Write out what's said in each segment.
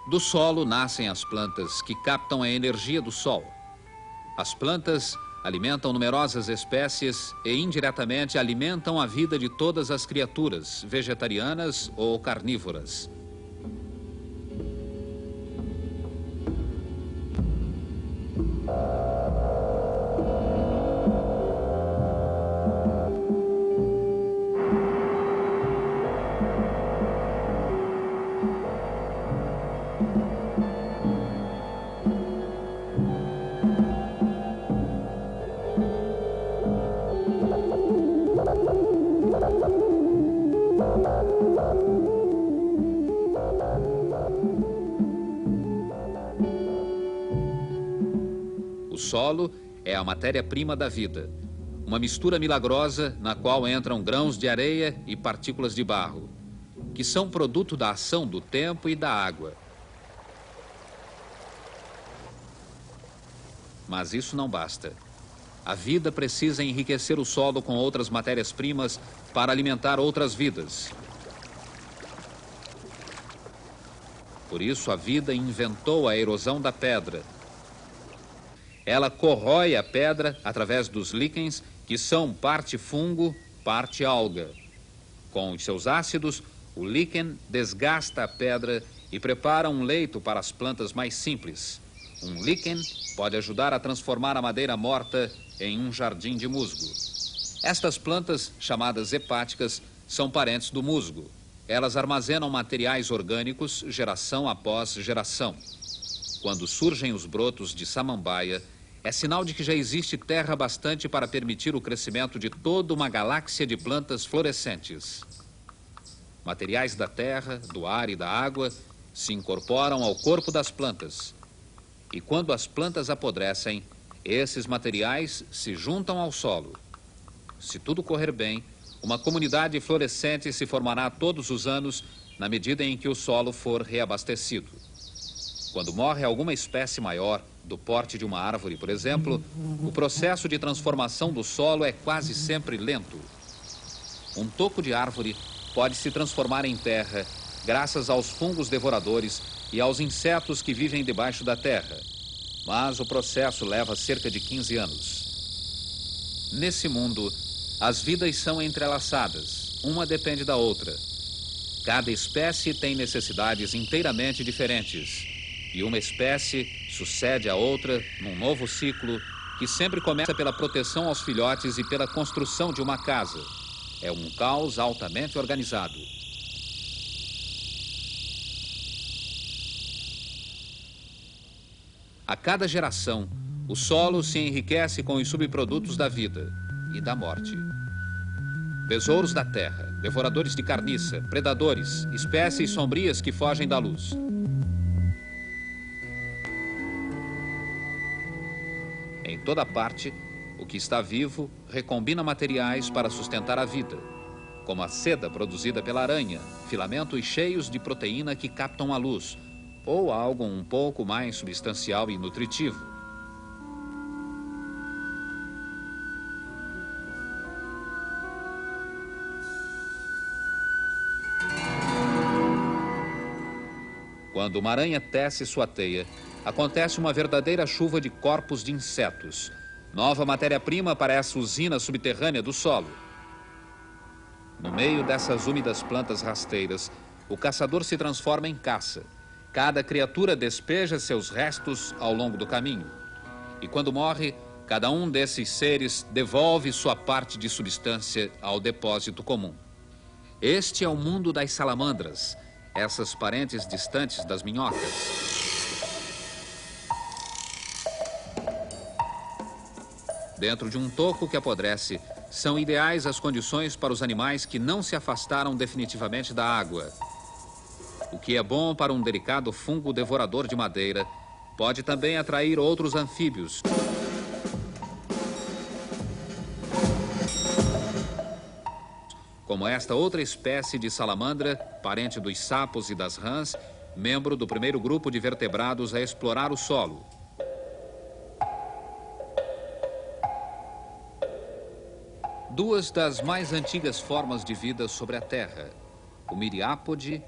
Do solo nascem as plantas que captam a energia do sol. As plantas alimentam numerosas espécies e indiretamente alimentam a vida de todas as criaturas, vegetarianas ou carnívoras. O solo é a matéria-prima da vida, uma mistura milagrosa na qual entram grãos de areia e partículas de barro, que são produto da ação do tempo e da água. Mas isso não basta. A vida precisa enriquecer o solo com outras matérias-primas para alimentar outras vidas. Por isso, a vida inventou a erosão da pedra. Ela corrói a pedra através dos líquens, que são parte fungo, parte alga. Com os seus ácidos, o líquen desgasta a pedra e prepara um leito para as plantas mais simples. Um líquen pode ajudar a transformar a madeira morta em um jardim de musgo. Estas plantas, chamadas hepáticas, são parentes do musgo. Elas armazenam materiais orgânicos geração após geração. Quando surgem os brotos de samambaia, é sinal de que já existe terra bastante para permitir o crescimento de toda uma galáxia de plantas florescentes. Materiais da terra, do ar e da água se incorporam ao corpo das plantas. E quando as plantas apodrecem, esses materiais se juntam ao solo. Se tudo correr bem, uma comunidade florescente se formará todos os anos na medida em que o solo for reabastecido. Quando morre alguma espécie maior, do porte de uma árvore, por exemplo, o processo de transformação do solo é quase sempre lento. Um toco de árvore pode se transformar em terra graças aos fungos devoradores e aos insetos que vivem debaixo da terra. Mas o processo leva cerca de 15 anos. Nesse mundo, as vidas são entrelaçadas, uma depende da outra. Cada espécie tem necessidades inteiramente diferentes. E uma espécie sucede a outra num novo ciclo que sempre começa pela proteção aos filhotes e pela construção de uma casa. É um caos altamente organizado. A cada geração, o solo se enriquece com os subprodutos da vida e da morte. Besouros da terra, devoradores de carniça, predadores, espécies sombrias que fogem da luz. Em toda parte, o que está vivo recombina materiais para sustentar a vida, como a seda produzida pela aranha, filamentos cheios de proteína que captam a luz, ou algo um pouco mais substancial e nutritivo. Quando uma aranha tece sua teia, acontece uma verdadeira chuva de corpos de insetos. Nova matéria-prima para essa usina subterrânea do solo. No meio dessas úmidas plantas rasteiras, o caçador se transforma em caça. Cada criatura despeja seus restos ao longo do caminho. E quando morre, cada um desses seres devolve sua parte de substância ao depósito comum. Este é o mundo das salamandras, essas parentes distantes das minhocas. Dentro de um toco que apodrece, são ideais as condições para os animais que não se afastaram definitivamente da água. O que é bom para um delicado fungo devorador de madeira, pode também atrair outros anfíbios. Como esta outra espécie de salamandra, parente dos sapos e das rãs, membro do primeiro grupo de vertebrados a explorar o solo. Duas das mais antigas formas de vida sobre a Terra, o miriápode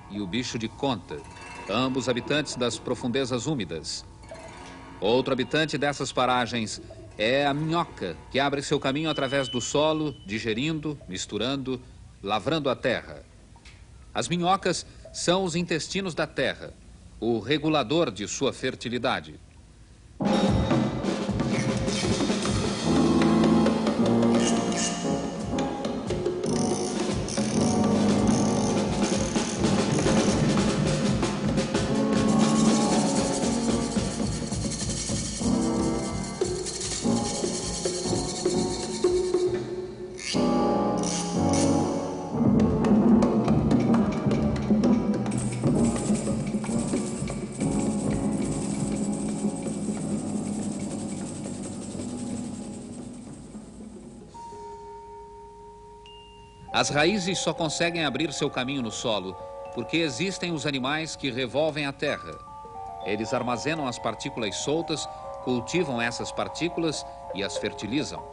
e o bicho de conta, ambos habitantes das profundezas úmidas. Outro habitante dessas paragens é a minhoca, que abre seu caminho através do solo, digerindo, misturando, lavrando a terra. As minhocas são os intestinos da terra, o regulador de sua fertilidade. As raízes só conseguem abrir seu caminho no solo porque existem os animais que revolvem a terra. Eles armazenam as partículas soltas, cultivam essas partículas e as fertilizam.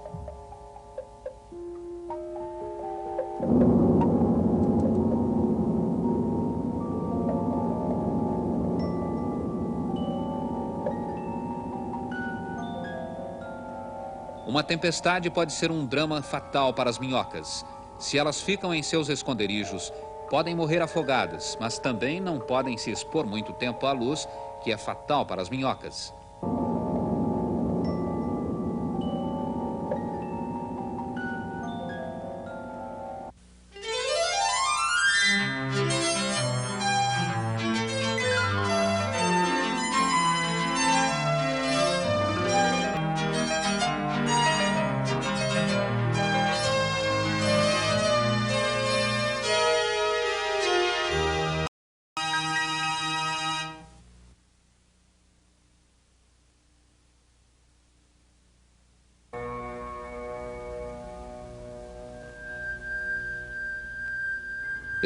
Uma tempestade pode ser um drama fatal para as minhocas. Se elas ficam em seus esconderijos, podem morrer afogadas, mas também não podem se expor muito tempo à luz, que é fatal para as minhocas.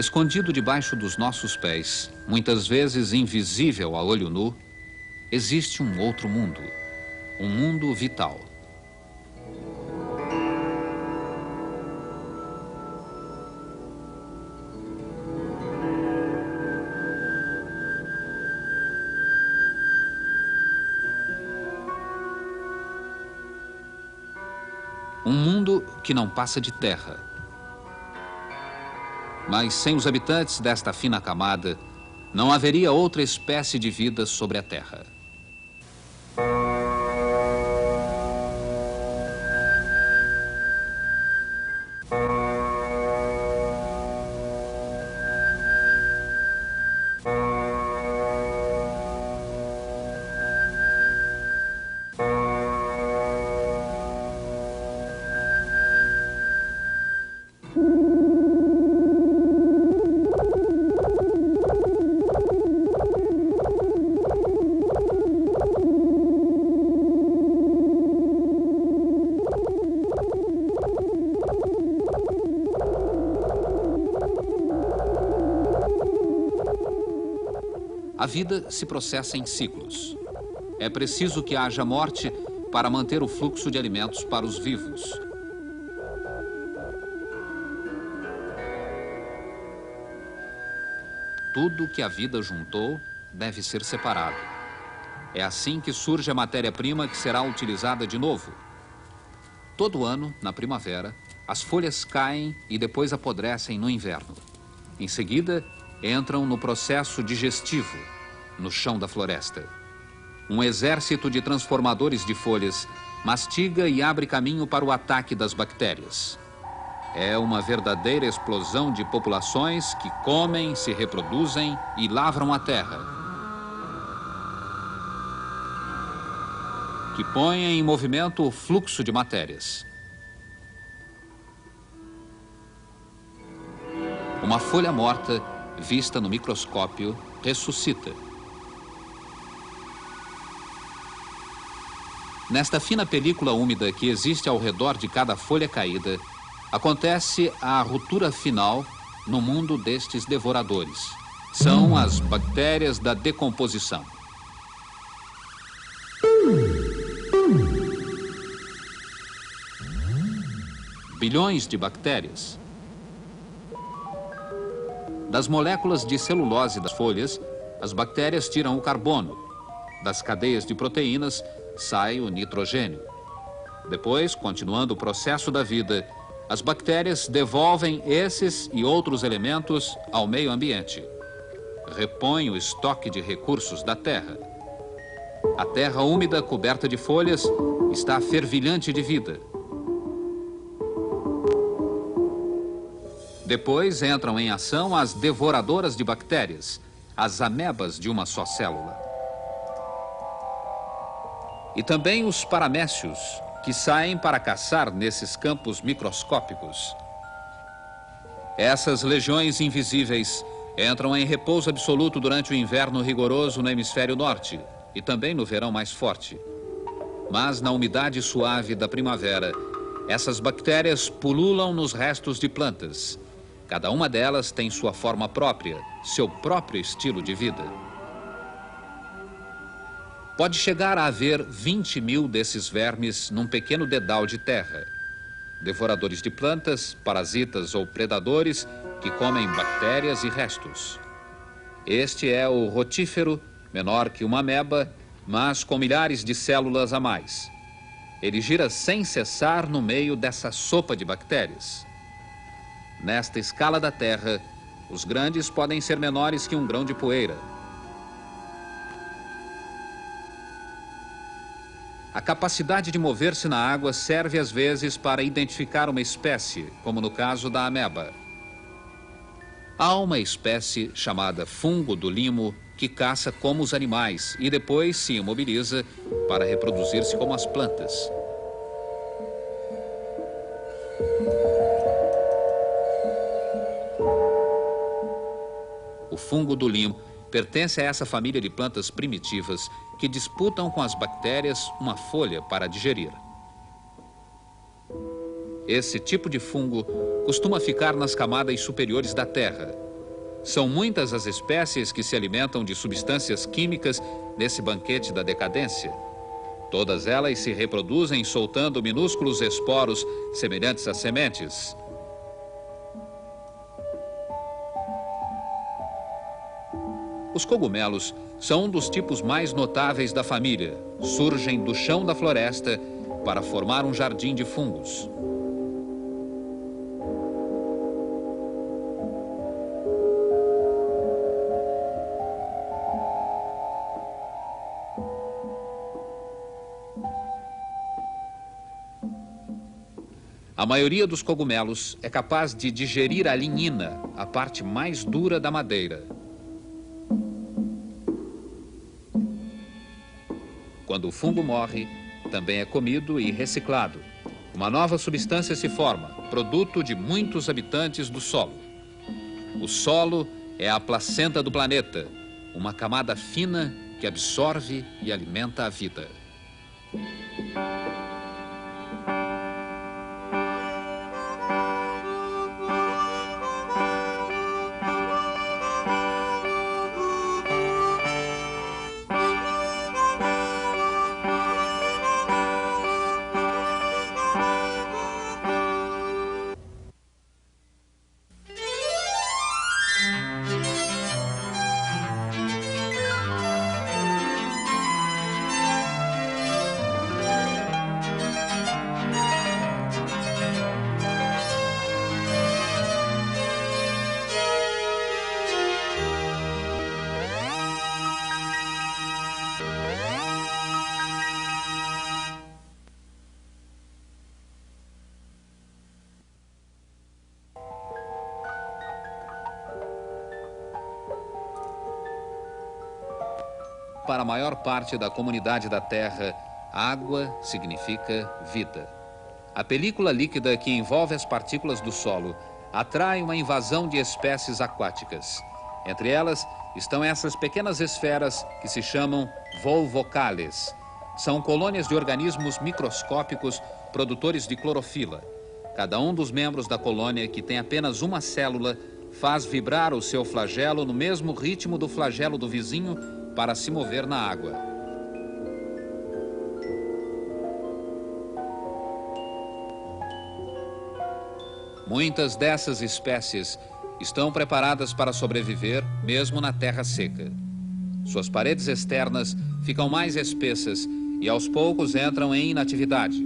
Escondido debaixo dos nossos pés, muitas vezes invisível a olho nu, existe um outro mundo, um mundo vital. Um mundo que não passa de terra. Mas sem os habitantes desta fina camada, não haveria outra espécie de vida sobre a Terra. A vida se processa em ciclos. É preciso que haja morte para manter o fluxo de alimentos para os vivos. Tudo que a vida juntou deve ser separado. É assim que surge a matéria-prima que será utilizada de novo. Todo ano, na primavera, as folhas caem e depois apodrecem no inverno. Em seguida, entram no processo digestivo, no chão da floresta. Um exército de transformadores de folhas mastiga e abre caminho para o ataque das bactérias. É uma verdadeira explosão de populações que comem, se reproduzem e lavram a terra. Que põem em movimento o fluxo de matérias. Uma folha morta, vista no microscópio, ressuscita. Nesta fina película úmida que existe ao redor de cada folha caída, acontece a ruptura final no mundo destes devoradores. São as bactérias da decomposição. Bilhões de bactérias. Das moléculas de celulose das folhas, as bactérias tiram o carbono. Das cadeias de proteínas, sai o nitrogênio. Depois, continuando o processo da vida, as bactérias devolvem esses e outros elementos ao meio ambiente. Repõem o estoque de recursos da terra. A terra úmida, coberta de folhas, está fervilhante de vida. Depois entram em ação as devoradoras de bactérias, as amebas de uma só célula. E também os paramécios, que saem para caçar nesses campos microscópicos. Essas legiões invisíveis entram em repouso absoluto durante o inverno rigoroso no hemisfério norte e também no verão mais forte. Mas na umidade suave da primavera, essas bactérias pululam nos restos de plantas. Cada uma delas tem sua forma própria, seu próprio estilo de vida. Pode chegar a haver 20.000 desses vermes num pequeno dedal de terra. Devoradores de plantas, parasitas ou predadores que comem bactérias e restos. Este é o rotífero, menor que uma ameba, mas com milhares de células a mais. Ele gira sem cessar no meio dessa sopa de bactérias. Nesta escala da Terra, os grandes podem ser menores que um grão de poeira. A capacidade de mover-se na água serve às vezes para identificar uma espécie, como no caso da ameba. Há uma espécie chamada fungo do limo que caça como os animais e depois se imobiliza para reproduzir-se como as plantas. O fungo do limo pertence a essa família de plantas primitivas que disputam com as bactérias uma folha para digerir. Esse tipo de fungo costuma ficar nas camadas superiores da terra. São muitas as espécies que se alimentam de substâncias químicas nesse banquete da decadência. Todas elas se reproduzem soltando minúsculos esporos semelhantes a sementes. Os cogumelos são um dos tipos mais notáveis da família. Surgem do chão da floresta para formar um jardim de fungos. A maioria dos cogumelos é capaz de digerir a lignina, a parte mais dura da madeira. Quando o fungo morre, também é comido e reciclado. Uma nova substância se forma, produto de muitos habitantes do solo. O solo é a placenta do planeta, uma camada fina que absorve e alimenta a vida. Para a maior parte da comunidade da Terra, água significa vida. A película líquida que envolve as partículas do solo atrai uma invasão de espécies aquáticas. Entre elas estão essas pequenas esferas que se chamam volvocales. São colônias de organismos microscópicos produtores de clorofila. Cada um dos membros da colônia, que tem apenas uma célula, faz vibrar o seu flagelo no mesmo ritmo do flagelo do vizinho para se mover na água. Muitas dessas espécies Estão preparadas para sobreviver mesmo na terra seca. Suas paredes externas ficam mais espessas e aos poucos entram em inatividade.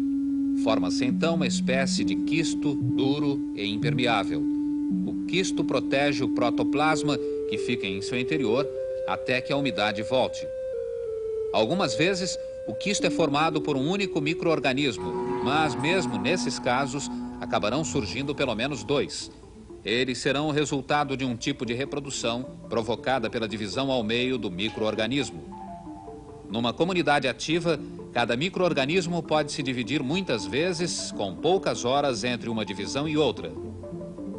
Forma-se então uma espécie de quisto duro e impermeável. O quisto protege o protoplasma que fica em seu interior até que a umidade volte. Algumas vezes, o quisto é formado por um único micro-organismo, mas mesmo nesses casos, acabarão surgindo pelo menos dois. Eles serão o resultado de um tipo de reprodução provocada pela divisão ao meio do micro-organismo. Numa comunidade ativa, cada micro-organismo pode se dividir muitas vezes, com poucas horas entre uma divisão e outra.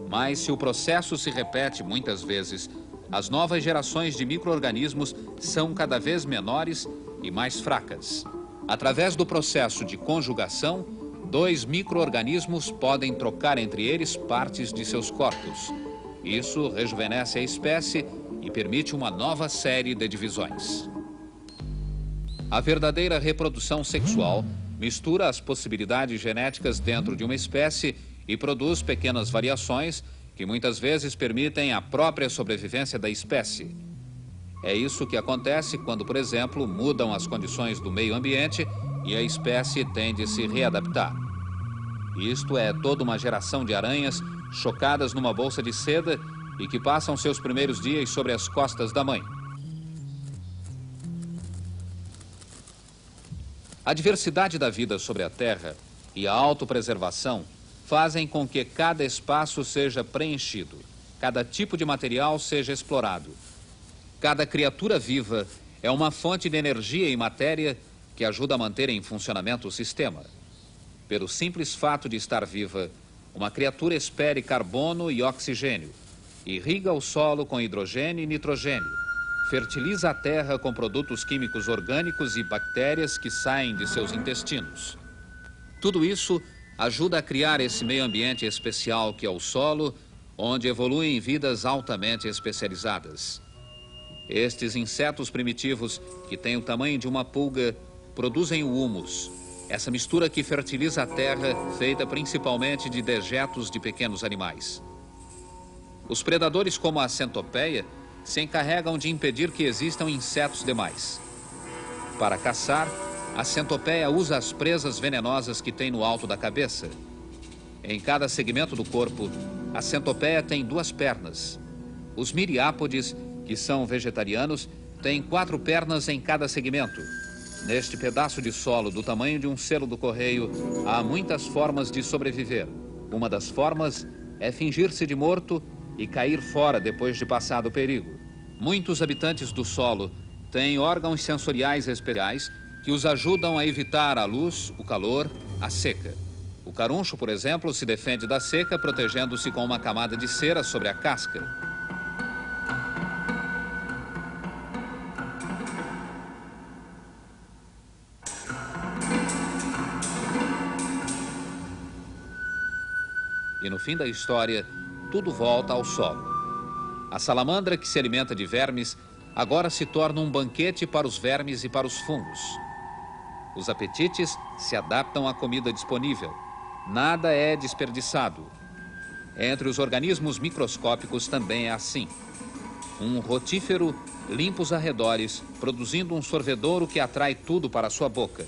Mas se o processo se repete muitas vezes, as novas gerações de micro-organismos são cada vez menores e mais fracas. Através do processo de conjugação, dois micro-organismos podem trocar entre eles partes de seus corpos. Isso rejuvenesce a espécie e permite uma nova série de divisões. A verdadeira reprodução sexual mistura as possibilidades genéticas dentro de uma espécie e produz pequenas variações que muitas vezes permitem a própria sobrevivência da espécie. É isso que acontece quando, por exemplo, mudam as condições do meio ambiente e a espécie tende a se readaptar. Isto é toda uma geração de aranhas chocadas numa bolsa de seda e que passam seus primeiros dias sobre as costas da mãe. A diversidade da vida sobre a Terra e a autopreservação fazem com que cada espaço seja preenchido, cada tipo de material seja explorado. Cada criatura viva é uma fonte de energia e matéria que ajuda a manter em funcionamento o sistema. Pelo simples fato de estar viva, uma criatura expele carbono e oxigênio, irriga o solo com hidrogênio e nitrogênio, fertiliza a terra com produtos químicos orgânicos e bactérias que saem de seus intestinos. Tudo isso ajuda a criar esse meio ambiente especial que é o solo, onde evoluem vidas altamente especializadas. Estes insetos primitivos, que têm o tamanho de uma pulga, produzem o humus, essa mistura que fertiliza a terra, feita principalmente de dejetos de pequenos animais. Os predadores, como a centopeia, se encarregam de impedir que existam insetos demais. Para caçar, a centopeia usa as presas venenosas que tem no alto da cabeça. Em cada segmento do corpo, a centopeia tem duas pernas. Os miriápodes, que são vegetarianos, têm 4 pernas em cada segmento. Neste pedaço de solo do tamanho de um selo do correio, há muitas formas de sobreviver. Uma das formas é fingir-se de morto e cair fora depois de passado o perigo. Muitos habitantes do solo têm órgãos sensoriais especiais que os ajudam a evitar a luz, o calor, a seca. O caruncho, por exemplo, se defende da seca protegendo-se com uma camada de cera sobre a casca. E no fim da história, tudo volta ao solo. A salamandra, que se alimenta de vermes, agora se torna um banquete para os vermes e para os fungos. Os apetites se adaptam à comida disponível. Nada é desperdiçado. Entre os organismos microscópicos também é assim. Um rotífero limpa os arredores, produzindo um sorvedouro que atrai tudo para a sua boca.